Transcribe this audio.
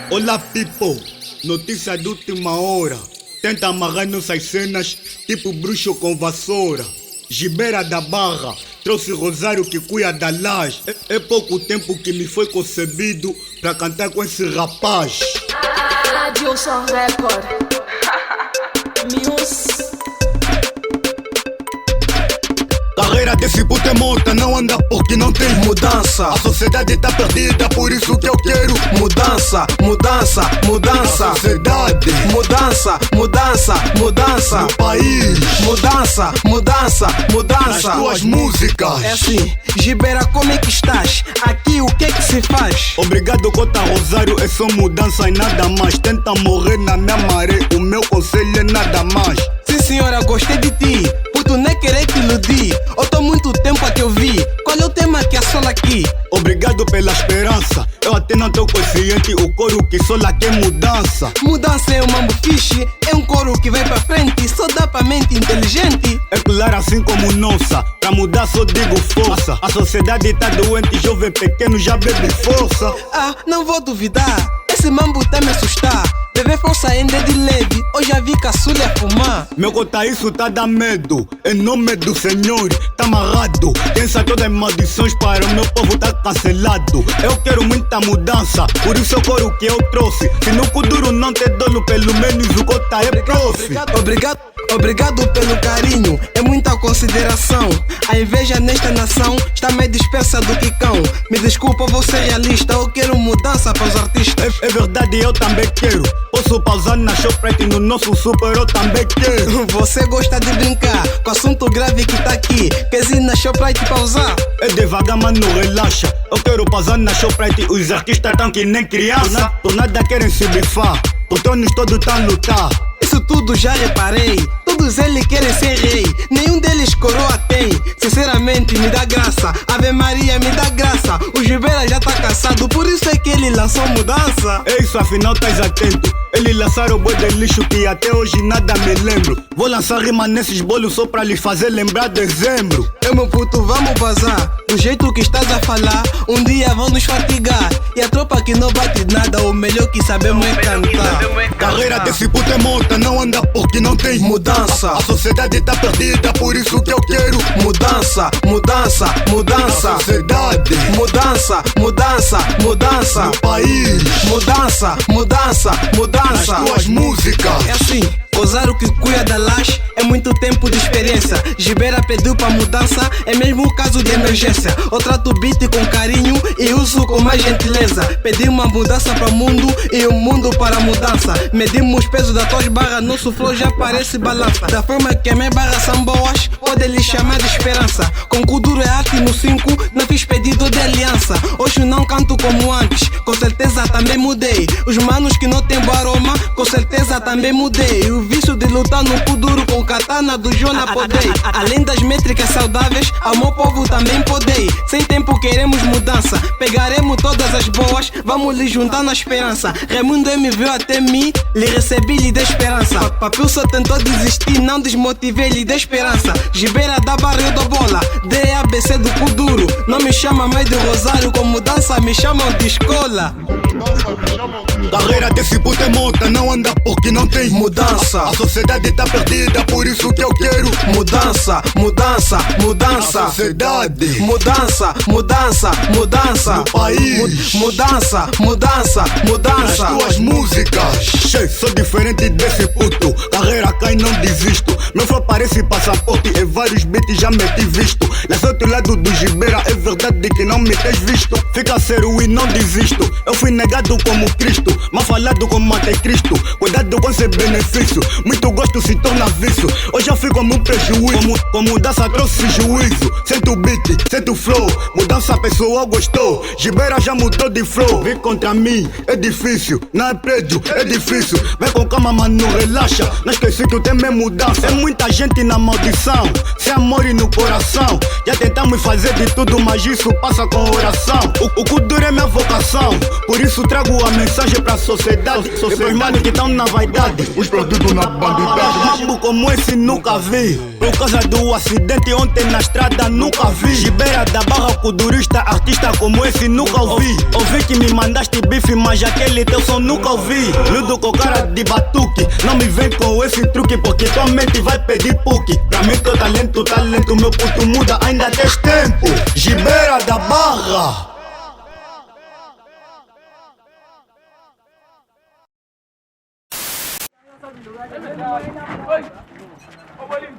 Olá, people. Notícia de última hora. Tenta amarrar nossas cenas tipo bruxo com vassoura. Gibeira da Barra trouxe Rosário que cuia da laje. É pouco tempo que me foi concebido pra cantar com esse rapaz. Adilson Record. Muse. Carreira desse puto é morta, não anda porque não tem mudança. A sociedade tá perdida, por isso que eu quero mudança, mudança, mudança. A sociedade, mudança, mudança, mudança. no país, Mudança, mudança, nas mudança. tuas músicas. É assim, Gibeira, como é que estás? Aqui o que é que se faz? Obrigado, Cota Rosário, é só mudança e nada mais. Tenta morrer na minha maré, o meu conselho é nada mais. Sim senhora, gostei de ti. Puto, nem querer te iludir. Eu tô muito tempo a te ouvir. Qual é o tema que assola aqui? Obrigado pela esperança, eu até não tô consciente. O coro que sola quer mudança. Mudança é um mambo fixe, é um coro que vai pra frente. Só dá pra mente inteligente. É claro, assim como nossa, pra mudar só digo força. A sociedade tá doente, jovem pequeno já bebe força. Ah, não vou duvidar, esse mambo tá me assustar. Beber força ainda é de leve, hoje já vi caçulha fumar. Meu cota, isso tá dá medo, em nome do Senhor, tá amarrado. Pensa todas as maldições para o meu povo tá cancelado. Eu quero muita mudança, por isso eu coro que eu trouxe. Se no Kuduro não tem dono, pelo menos o cota é prof. Obrigado, obrigado pelo carinho, é muita consideração. A inveja nesta nação está mais dispersa do que cão. Me desculpa, vou ser realista, eu quero mudança para os artistas. É verdade, eu também quero. Posso pausar na Shoprite no nosso super, eu também quero. Você gosta de brincar com assunto grave que tá aqui. Queres ir na Shoprite pausar? É devagar, mano, relaxa. Eu quero pausar na Shoprite, os artistas tão que nem criança. Por nada querem se bifar, por tronos todos tão a lutar. Isso tudo já reparei, todos eles querem ser rei. Nenhum deles coroa tem, sinceramente me dá graça. Ave Maria me dá graça, o Gibeira já tá cansado. Por isso é que ele lançou mudança. É isso, afinal estás atento. Eles lançaram o boi de lixo que até hoje nada me lembro. Vou lançar rima nesses bolos só pra lhes fazer lembrar dezembro. Meu puto, vamos vazar. Do jeito que estás a falar, um dia vão nos fatigar. E a tropa que não bate nada, o melhor que sabemos é cantar. Carreira desse puto é morta, não anda porque não tem mudança. A sociedade tá perdida, por isso que eu quero mudança, mudança, mudança. A sociedade, mudança, mudança, mudança. no país, Mudança, mudança, mudança. nas tuas músicas. É assim, Rosário que cuida da laje, é muito tempo de experiência. Gibeira pediu pra mudança, é mesmo um caso de emergência. Eu trato o beat com carinho e uso com mais gentileza. Pedi uma mudança para o mundo e o mundo para a mudança. Medimos os pesos das tuas barras, nosso flow já parece balança. Da forma que as minhas barras são boas, pode lhe chamar de esperança. Com Kuduro é arte no 5, não fiz pedido de aliança. Hoje não canto como antes, com certeza também mudei. Os manos que não tem bom aroma, com certeza também mudei. O vício de lutar no Kuduro com katana do Jona podei. Além das métricas saudáveis, ao meu povo também podei. Sem tempo queremos mudança, pegaremos todas as boas, vamos lhe juntar na esperança. Raimundo me veio até mim, lhe recebi, lhe dei esperança. Papil só tentou desistir, não desmotivei, lhe dei esperança. Gibeira da Barra eu dou bola, DABC do Kuduro. Não me chama mais de Rosário, com mudança me chamam de escola. Carreira desse puto é morta, não anda porque não tem mudança. A sociedade tá perdida, por isso que eu quero mudança, mudança, mudança. A sociedade, mudança, mudança, mudança. no país, mudança, mudança, mudança. nas tuas músicas. Che, sou diferente desse puto, carreira cai não desisto. Meu flow parece passaporte e vários beats já meti visto. Nesse outro lado do Gibeira é verdade que não me tens visto. Fica sério e não desisto, eu fui negado como Cristo, mas falado como anticristo. Cuidado com esse benefício, muito gosto se torna vício. Hoje eu fui como um prejuízo, com mudança trouxe juízo. Sento o beat, sento o flow, mudança a pessoa gostou. Gibeira já mudou de flow, vem contra mim, é difícil. Não é prédio, é difícil. Vem com calma, mano, relaxa. Não esqueci que o tema é mudança. É muita gente na maldição, sem amor e no coração. Já tentamos fazer de tudo, mas isso passa com oração. O Kuduro é minha vocação, por isso trago a mensagem pra sociedade. E pros manos que estão na vaidade, os produtos na bandidagem. Mambo como esse nunca vi. Por causa do acidente ontem na estrada nunca vi. Gibeira da Barra, culturista, artista como esse nunca ouvi. Ouvi que me mandaste bife, mas aquele teu som nunca ouvi. Ludo com cara de batuque, não me vem com esse truque, porque tua mente vai pedir puque. Pra mim teu talento, meu puto muda, ainda tens tempo. Gibeira da Barra. Oi! Ô, Bolinho!